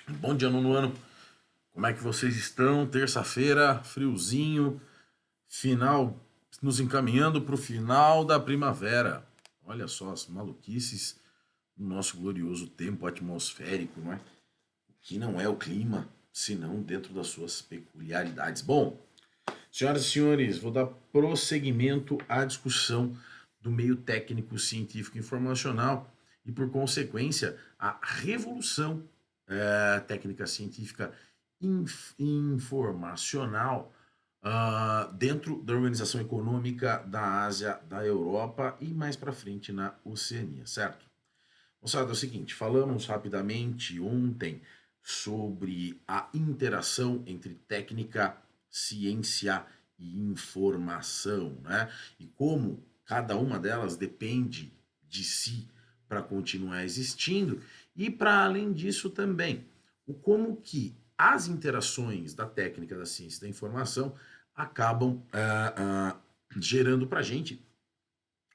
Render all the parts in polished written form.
Bom dia, nono ano. Como é que vocês estão? Terça-feira, friozinho, final, nos encaminhando para o final da primavera. Olha só as maluquices do nosso glorioso tempo atmosférico, não é? O que não é o clima, senão dentro das suas peculiaridades. Bom, senhoras e senhores, vou dar prosseguimento à discussão do meio técnico científico informacional e, por consequência, a revolução técnica científica informacional dentro da Organização Econômica da Ásia, da Europa e mais para frente na Oceania, certo? Moçada, é o seguinte, falamos rapidamente ontem sobre a interação entre técnica, ciência e informação, né? E como cada uma delas depende de si para continuar existindo e para além disso também, o como que as interações da técnica, da ciência e da informação acabam gerando para a gente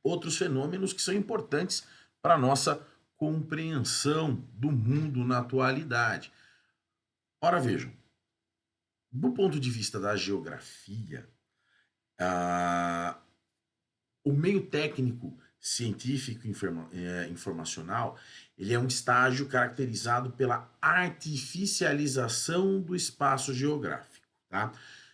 outros fenômenos que são importantes para a nossa compreensão do mundo na atualidade. Ora, vejam, do ponto de vista da geografia, ah, o meio técnico científico informacional ele é um estágio caracterizado pela artificialização do espaço geográfico, tá?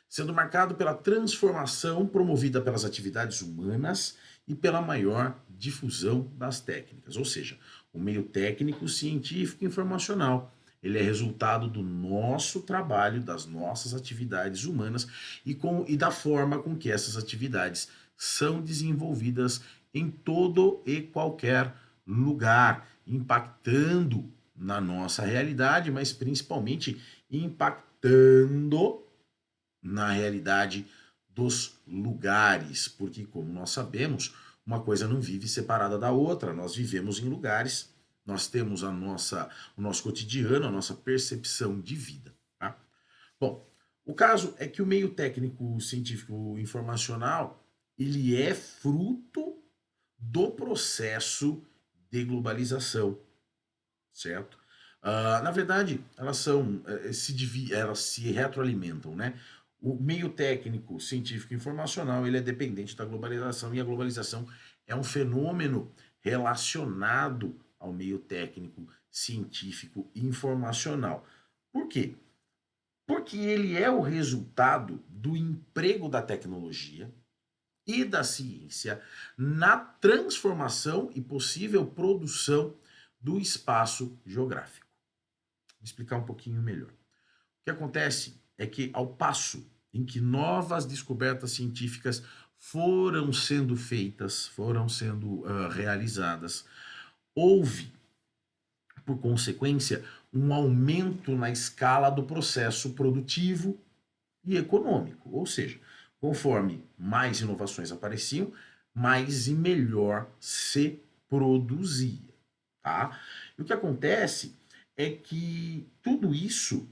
Sendo marcado pela transformação promovida pelas atividades humanas e pela maior difusão das técnicas, ou seja, o meio técnico científico informacional ele é resultado do nosso trabalho, das nossas atividades humanas e da forma com que essas atividades são desenvolvidas em todo e qualquer lugar, impactando na nossa realidade, mas principalmente impactando na realidade dos lugares, porque como nós sabemos, uma coisa não vive separada da outra, nós vivemos em lugares, nós temos o nosso cotidiano, a nossa percepção de vida. Tá? Bom, o caso é que o meio técnico científico informacional ele é fruto do processo de globalização, certo? Na verdade, elas se retroalimentam, né? O meio técnico científico informacional ele é dependente da globalização e a globalização é um fenômeno relacionado ao meio técnico científico informacional. Por quê? Porque ele é o resultado do emprego da tecnologia e da ciência na transformação e possível produção do espaço geográfico. Vou explicar um pouquinho melhor. O que acontece é que, ao passo em que novas descobertas científicas foram sendo feitas, foram sendo realizadas, houve por consequência, um aumento na escala do processo produtivo e econômico. Ou seja, conforme mais inovações apareciam, mais e melhor se produzia. Tá? E o que acontece é que tudo isso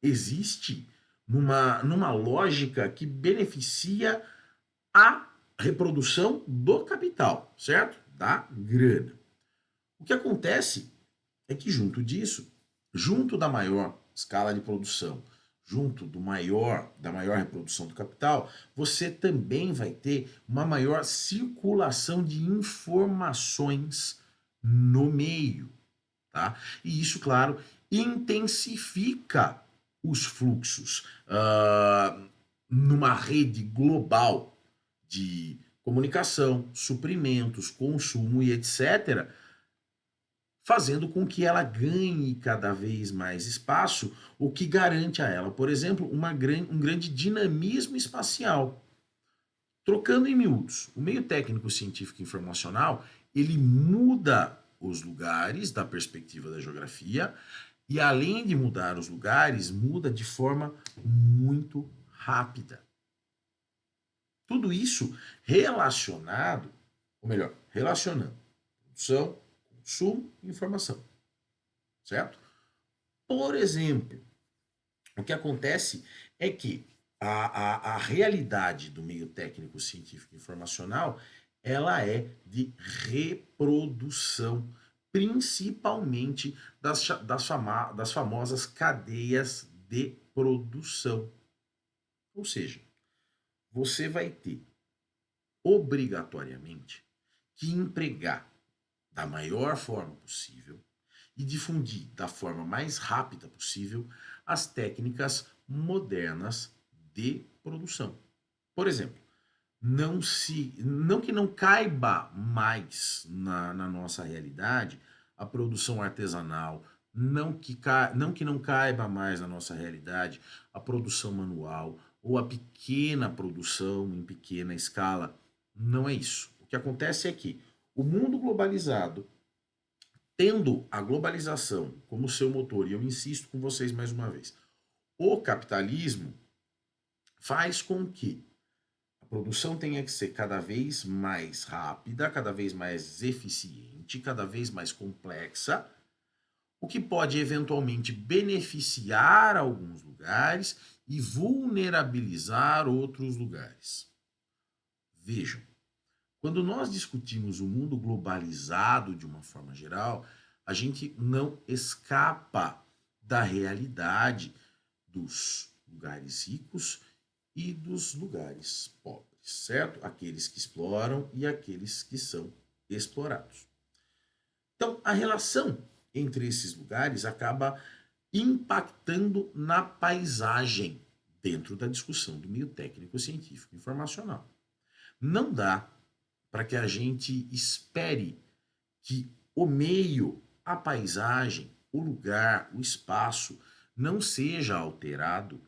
existe numa lógica que beneficia a reprodução do capital, certo? Da grana. O que acontece é que junto disso, junto da maior escala de produção, junto da maior reprodução do capital, você também vai ter uma maior circulação de informações no meio, tá? E isso, claro, intensifica os fluxos numa rede global de comunicação, suprimentos, consumo e etc., fazendo com que ela ganhe cada vez mais espaço, o que garante a ela, por exemplo, um grande dinamismo espacial. Trocando em miúdos, o meio técnico científico informacional, ele muda os lugares da perspectiva da geografia e além de mudar os lugares, muda de forma muito rápida. Tudo isso relacionado, ou melhor, relacionando produção, consumo e informação, certo? Por exemplo, o que acontece é que a realidade do meio técnico científico informacional ela é de reprodução principalmente das famosas cadeias de produção. Ou seja, você vai ter obrigatoriamente que empregar da maior forma possível e difundir da forma mais rápida possível as técnicas modernas de produção. Por exemplo, não que não caiba mais na nossa realidade a produção artesanal, não que não caiba mais na nossa realidade a produção manual ou a pequena produção em pequena escala. Não é isso. O que acontece é que o mundo globalizado, tendo a globalização como seu motor, e eu insisto com vocês mais uma vez, o capitalismo faz com que a produção tenha que ser cada vez mais rápida, cada vez mais eficiente, cada vez mais complexa, o que pode eventualmente beneficiar alguns lugares e vulnerabilizar outros lugares. Vejam, quando nós discutimos o mundo globalizado de uma forma geral, a gente não escapa da realidade dos lugares ricos e dos lugares pobres, certo? Aqueles que exploram e aqueles que são explorados. Então, a relação entre esses lugares acaba impactando na paisagem dentro da discussão do meio técnico, científico e informacional. Não dá para que a gente espere que o meio, a paisagem, o lugar, o espaço não seja alterado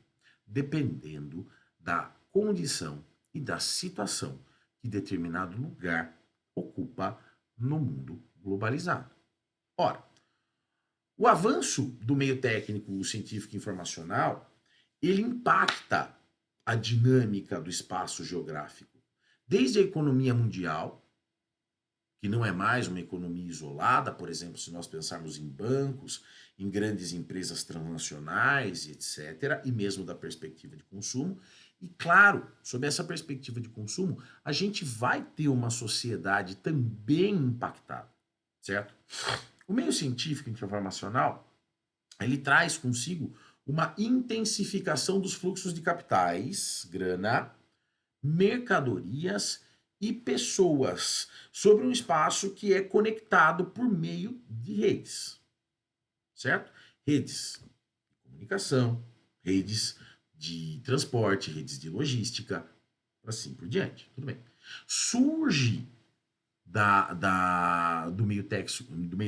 dependendo da condição e da situação que determinado lugar ocupa no mundo globalizado. Ora, o avanço do meio técnico, científico e informacional, ele impacta a dinâmica do espaço geográfico, desde a economia mundial, que não é mais uma economia isolada, por exemplo, se nós pensarmos em bancos, em grandes empresas transnacionais, etc., e mesmo da perspectiva de consumo. E claro, sob essa perspectiva de consumo, a gente vai ter uma sociedade também impactada, certo? O meio científico e informacional, ele traz consigo uma intensificação dos fluxos de capitais, grana, mercadorias e pessoas sobre um espaço que é conectado por meio de redes, certo? Redes de comunicação, redes de transporte, redes de logística, assim por diante. Tudo bem. Surge do meio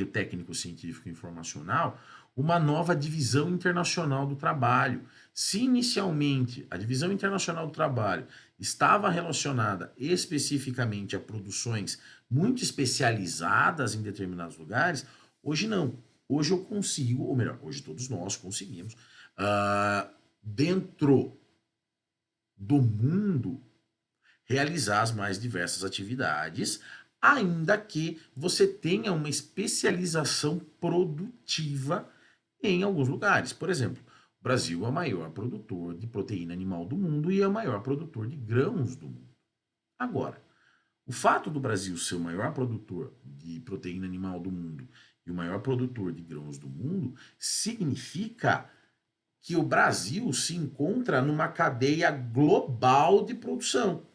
técnico, científico e informacional uma nova divisão internacional do trabalho. Se inicialmente a divisão internacional do trabalho estava relacionada especificamente a produções muito especializadas em determinados lugares, hoje não. Hoje eu consigo, ou melhor, hoje todos nós conseguimos, dentro do mundo, realizar as mais diversas atividades, ainda que você tenha uma especialização produtiva em alguns lugares. Por exemplo, o Brasil é o maior produtor de proteína animal do mundo e é o maior produtor de grãos do mundo. Agora, o fato do Brasil ser o maior produtor de proteína animal do mundo e o maior produtor de grãos do mundo significa que o Brasil se encontra numa cadeia global de produção.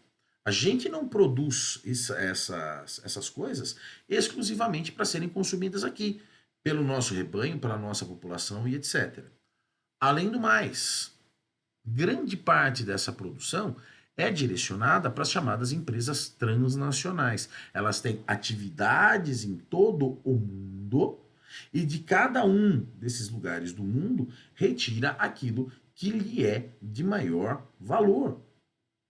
A gente não produz essas coisas exclusivamente para serem consumidas aqui, pelo nosso rebanho, pela nossa população e etc. Além do mais, grande parte dessa produção é direcionada para as chamadas empresas transnacionais. Elas têm atividades em todo o mundo e de cada um desses lugares do mundo retira aquilo que lhe é de maior valor.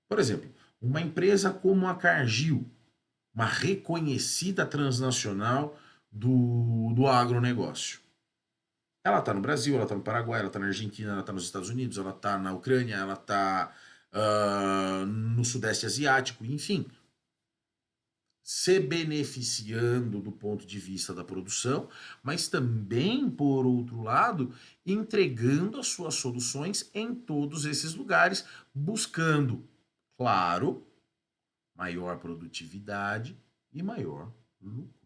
Por exemplo, uma empresa como a Cargill, uma reconhecida transnacional do agronegócio. Ela está no Brasil, ela está no Paraguai, ela está na Argentina, ela está nos Estados Unidos, ela está na Ucrânia, ela está no Sudeste Asiático, enfim, se beneficiando do ponto de vista da produção, mas também, por outro lado, entregando as suas soluções em todos esses lugares, buscando, claro, maior produtividade e maior lucro.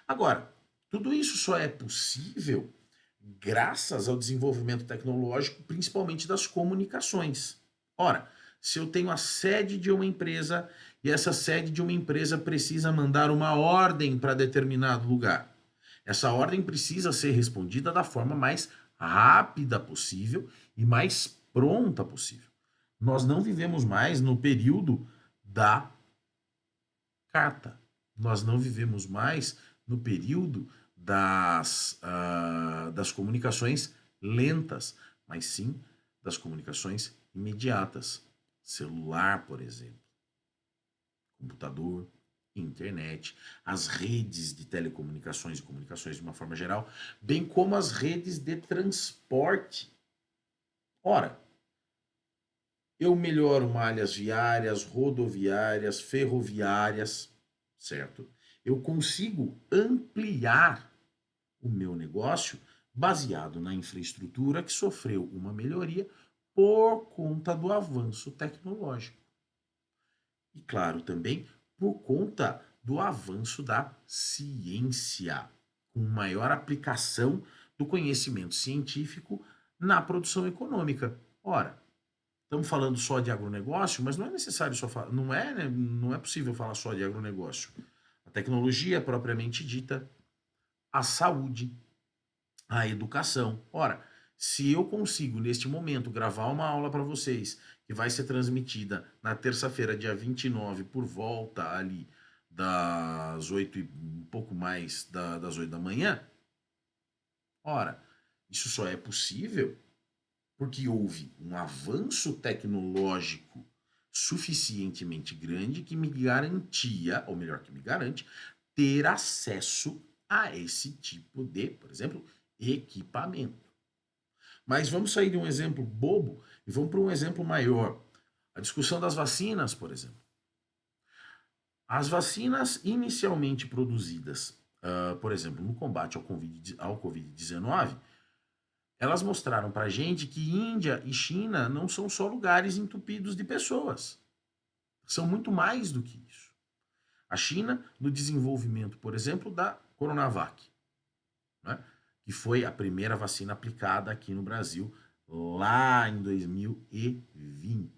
Agora, Tudo isso só é possível graças ao desenvolvimento tecnológico, principalmente das comunicações. Ora, se eu tenho a sede de uma empresa e essa sede de uma empresa precisa mandar uma ordem para determinado lugar, essa ordem precisa ser respondida da forma mais rápida possível e mais pronta possível. Nós não vivemos mais no período da carta. Nós não vivemos mais no período das comunicações lentas, mas sim das comunicações imediatas. Celular, por exemplo, computador, internet, as redes de telecomunicações e comunicações de uma forma geral, bem como as redes de transporte. Ora, eu melhoro malhas viárias, rodoviárias, ferroviárias, certo? Eu consigo ampliar o meu negócio baseado na infraestrutura que sofreu uma melhoria por conta do avanço tecnológico. E, claro, também por conta do avanço da ciência, com maior aplicação do conhecimento científico na produção econômica. Ora, estamos falando só de agronegócio, mas não é necessário só falar, não é, né, não é possível falar só de agronegócio. A tecnologia propriamente dita, a saúde, a educação. Ora, se eu consigo neste momento gravar uma aula para vocês que vai ser transmitida na terça-feira, dia 29, por volta ali das 8 e um pouco mais das 8 da manhã, ora, isso só é possível porque houve um avanço tecnológico suficientemente grande que me garantia, ou melhor, que me garante, ter acesso a esse tipo de, por exemplo, equipamento. Mas vamos sair de um exemplo bobo e vamos para um exemplo maior. A discussão das vacinas, por exemplo. As vacinas inicialmente produzidas, por exemplo, no combate ao Covid-19, elas mostraram para a gente que Índia e China não são só lugares entupidos de pessoas. São muito mais do que isso. A China, no desenvolvimento, por exemplo, da Coronavac, né, que foi a primeira vacina aplicada aqui no Brasil lá em 2020.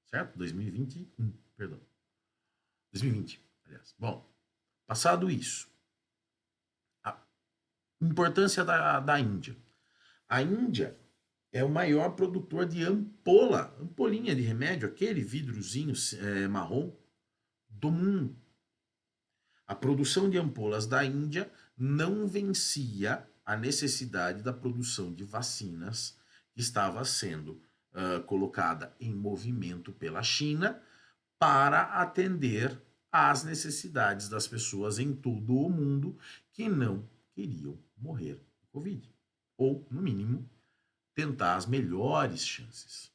Certo? 2021, perdão. 2020, aliás. Bom, passado isso, a importância da Índia. A Índia é o maior produtor de ampolinha de remédio, aquele vidrozinho marrom do mundo. A produção de ampolas da Índia não vencia a necessidade da produção de vacinas que estava sendo colocada em movimento pela China para atender às necessidades das pessoas em todo o mundo que não queriam morrer de Covid. Ou, no mínimo, tentar as melhores chances.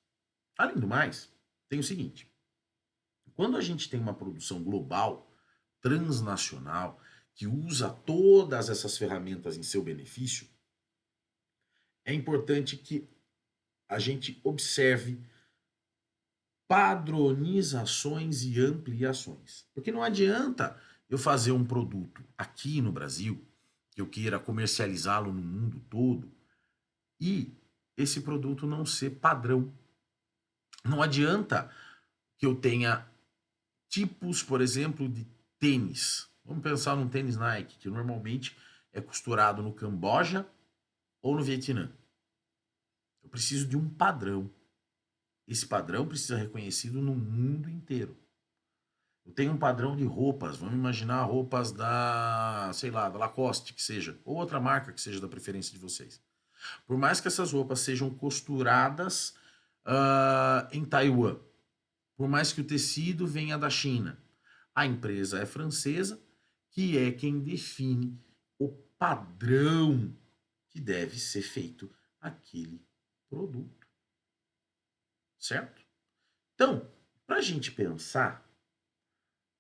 Além do mais, tem o seguinte: quando a gente tem uma produção global, transnacional, que usa todas essas ferramentas em seu benefício, é importante que a gente observe padronizações e ampliações. Porque não adianta eu fazer um produto aqui no Brasil, que eu queira comercializá-lo no mundo todo, e esse produto não ser padrão. Não adianta que eu tenha tipos, por exemplo, de tênis. Vamos pensar num tênis Nike, que normalmente é costurado no Camboja ou no Vietnã. Eu preciso de um padrão. Esse padrão precisa ser reconhecido no mundo inteiro. Eu tenho um padrão de roupas, vamos imaginar roupas da, sei lá, da Lacoste, que seja, ou outra marca que seja da preferência de vocês. Por mais que essas roupas sejam costuradas em Taiwan, por mais que o tecido venha da China, a empresa é francesa, que é quem define o padrão que deve ser feito aquele produto. Certo? Então, para a gente pensar,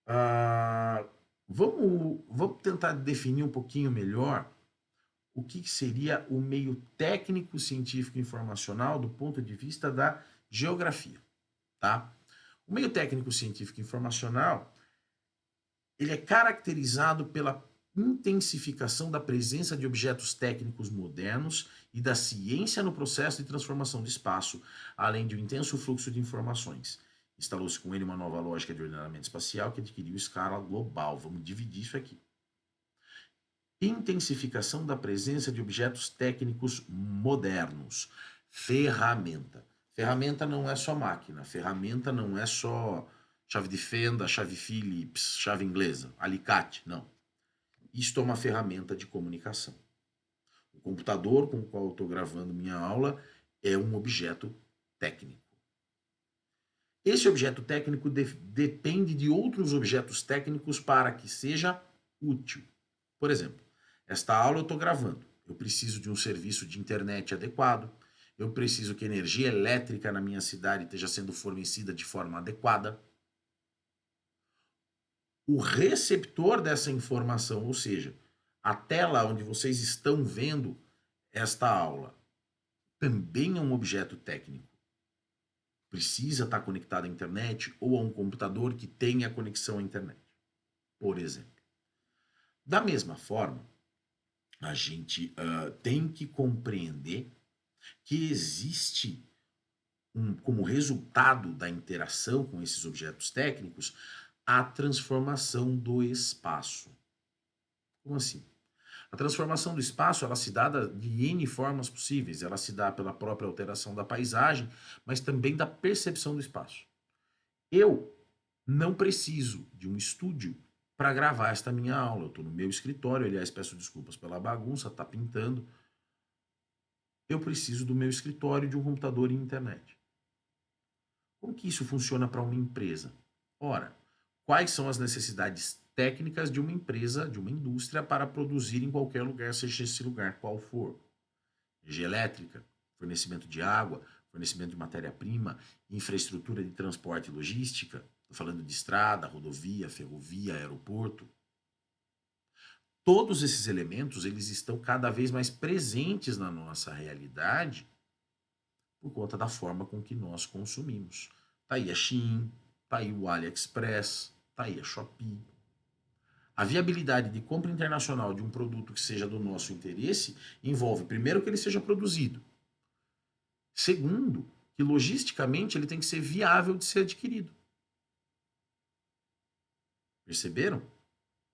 ah, vamos tentar definir um pouquinho melhor o que seria o meio técnico científico informacional do ponto de vista da geografia, tá? O meio técnico científico informacional, ele é caracterizado pela intensificação da presença de objetos técnicos modernos e da ciência no processo de transformação do espaço, além de um intenso fluxo de informações. Instalou-se com ele uma nova lógica de ordenamento espacial que adquiriu escala global. Vamos dividir isso aqui. Intensificação da presença de objetos técnicos modernos. Ferramenta. Ferramenta não é só máquina. Ferramenta não é só chave de fenda, chave Phillips, chave inglesa, alicate. Não. Isto é uma ferramenta de comunicação. O computador com o qual eu estou gravando minha aula é um objeto técnico. Esse objeto técnico depende de outros objetos técnicos para que seja útil. Por exemplo, esta aula eu estou gravando. Eu preciso de um serviço de internet adequado. Eu preciso que a energia elétrica na minha cidade esteja sendo fornecida de forma adequada. O receptor dessa informação, ou seja, a tela onde vocês estão vendo esta aula, também é um objeto técnico. Precisa estar conectado à internet ou a um computador que tenha conexão à internet, por exemplo. Da mesma forma, a gente tem que compreender que existe, como resultado da interação com esses objetos técnicos, a transformação do espaço. Como assim? A transformação do espaço, ela se dá de N formas possíveis. Ela se dá pela própria alteração da paisagem, mas também da percepção do espaço. Eu não preciso de um estúdio para gravar esta minha aula. Eu estou no meu escritório, aliás, peço desculpas pela bagunça, está pintando. Eu preciso do meu escritório, de um computador e internet. Como que isso funciona para uma empresa? Ora, quais são as necessidades técnicas de uma empresa, de uma indústria, para produzir em qualquer lugar, seja esse lugar qual for? Energia elétrica, fornecimento de água, fornecimento de matéria-prima, infraestrutura de transporte e logística. Estou falando de estrada, rodovia, ferrovia, aeroporto. Todos esses elementos, eles estão cada vez mais presentes na nossa realidade por conta da forma com que nós consumimos. Tá aí a Shein, tá aí o AliExpress, tá aí a Shopee. A viabilidade de compra internacional de um produto que seja do nosso interesse envolve, primeiro, que ele seja produzido. Segundo, que logisticamente ele tem que ser viável de ser adquirido. Perceberam?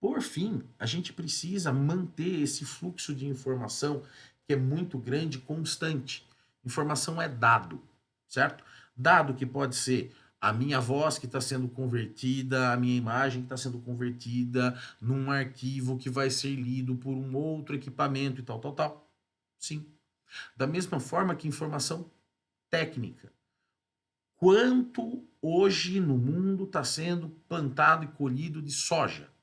Por fim, a gente precisa manter esse fluxo de informação que é muito grande, constante. Informação é dado, certo? Dado que pode ser a minha voz que está sendo convertida, a minha imagem que está sendo convertida num arquivo que vai ser lido por um outro equipamento e tal, tal, tal. Sim. Da mesma forma que informação técnica. Quanto hoje no mundo está sendo plantado e colhido de soja?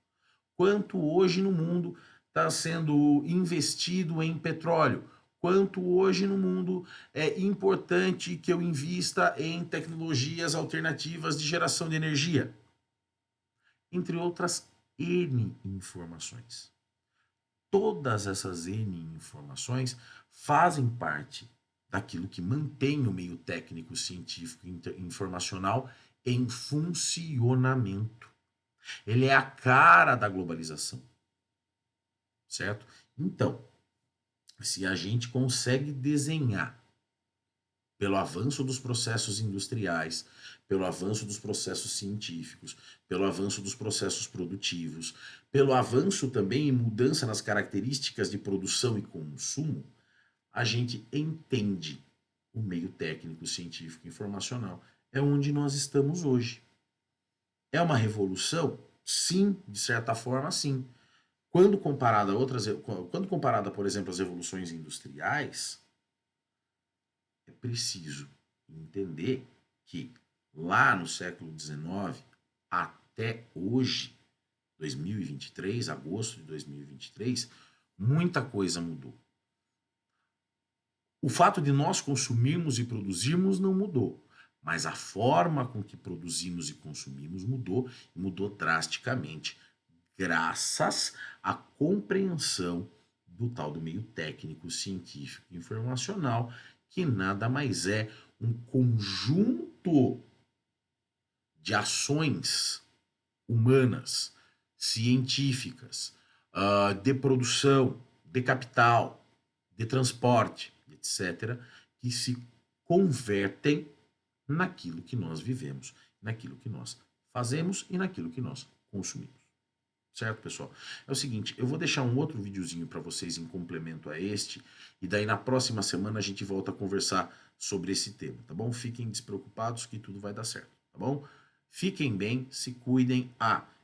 Quanto hoje no mundo está sendo investido em petróleo? Quanto hoje no mundo é importante que eu invista em tecnologias alternativas de geração de energia? Entre outras N informações. Todas essas N informações fazem parte daquilo que mantém o meio técnico, científico e informacional em funcionamento. Ele é a cara da globalização, certo? Então, se a gente consegue desenhar, pelo avanço dos processos industriais, pelo avanço dos processos científicos, pelo avanço dos processos produtivos, pelo avanço também e mudança nas características de produção e consumo, a gente entende o meio técnico, científico e informacional. É onde nós estamos hoje. É uma revolução? Sim, de certa forma, sim. Quando comparada, por exemplo, às revoluções industriais, é preciso entender que lá no século XIX até hoje, 2023, agosto de 2023, muita coisa mudou. O fato de nós consumirmos e produzirmos não mudou, mas a forma com que produzimos e consumimos mudou, e mudou drasticamente, graças à compreensão do tal do meio técnico, científico e informacional, que nada mais é um conjunto de ações humanas, científicas, de produção, de capital, de transporte, etc., que se convertem naquilo que nós vivemos, naquilo que nós fazemos e naquilo que nós consumimos. Certo, pessoal? É o seguinte, eu vou deixar um outro videozinho para vocês em complemento a este, e daí na próxima semana a gente volta a conversar sobre esse tema, tá bom? Fiquem despreocupados que tudo vai dar certo, tá bom? Fiquem bem, se cuidem.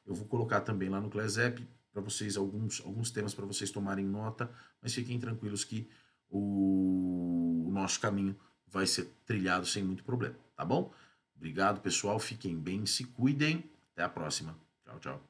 Eu vou colocar também lá no Class App para vocês alguns temas para vocês tomarem nota, mas fiquem tranquilos que o nosso caminho vai ser trilhado sem muito problema, tá bom? Obrigado, pessoal. Fiquem bem, se cuidem. Até a próxima. Tchau, tchau.